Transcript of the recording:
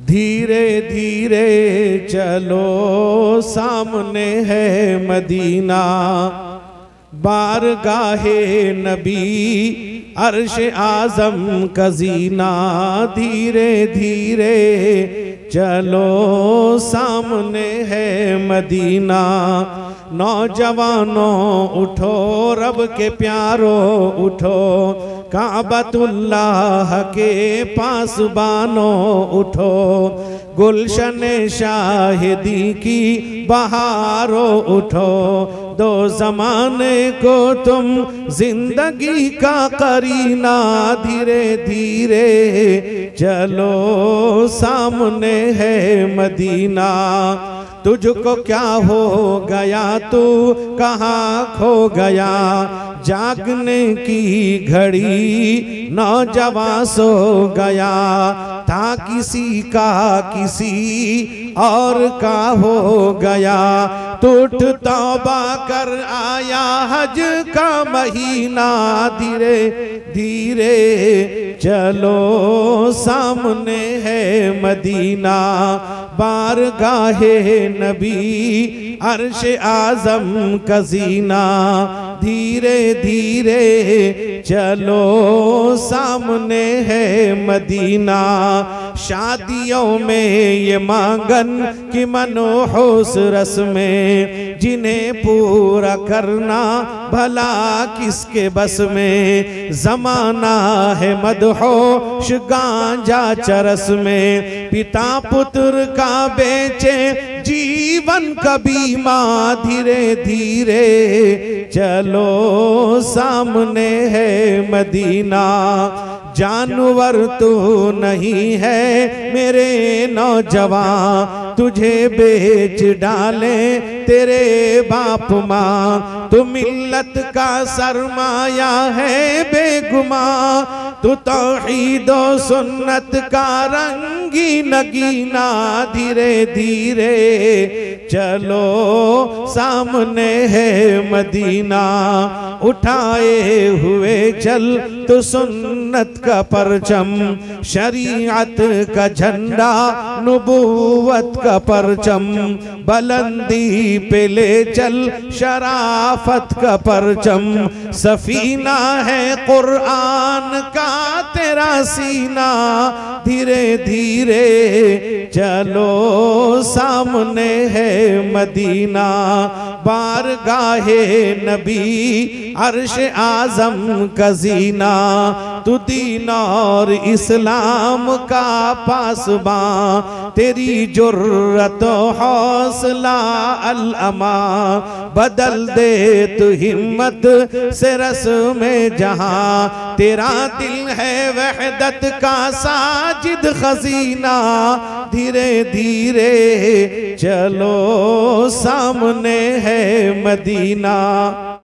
धीरे धीरे चलो सामने है मदीना, बारगाहे नबी अर्श आज़म का ज़ीना। धीरे धीरे चलो सामने है मदीना। नौजवानों उठो रब के प्यारो उठो, काबतुल्लाह के पासबानो उठो, गुलशन शाहिदी की बहारो उठो। दो ज़माने को तुम जिंदगी का करीना, धीरे धीरे चलो सामने है मदीना। तुझको क्या हो गया, तू कहाँ खो गया, जागने की घड़ी नौजवान सो गया था, किसी का किसी और का हो गया। टूट तौबा कर आया हज का महीना, धीरे धीरे चलो सामने है मदीना। बारगाहे नबी अर्श आज़म का ज़ीना, धीरे धीरे चलो सामने है मदीना। शादियों में ये मांगन की मनोहोश रस्में, जिन्हें पूरा करना भला किसके बस में। ज़माना है मदहोश गांजा चरस में, पिता पुत्र का बेचे जीवन का बीमा। धीरे धीरे चलो सामने है मदीना। जानवर तू नहीं है मेरे नौजवान, तुझे बेच डाले तेरे बाप माँ। तू मिल्लत का सरमाया है बेगुमां, तू तौहीद व सुन्नत का रंगी नगीना। धीरे धीरे चलो सामने है मदीना। उठाए हुए चल तो सुन्नत का परचम, शरीयत का झंडा नबूवत का परचम। बुलंदी पे ले चल शराफत का परचम, सफीना है कुरान का तेरा सीना। धीरे धीरे चलो सामने है मदीना। बारगाहे नबी अर्श आज़म का ज़ीना, तू दीन और इस्लाम का पासबां। तेरी जुर्रत हौसला अल अमा, बदल दे तू हिम्मत से रस में जहां। तेरा दिल है वहदत का साजिद खजीना। धीरे धीरे चलो सामने है मदीना।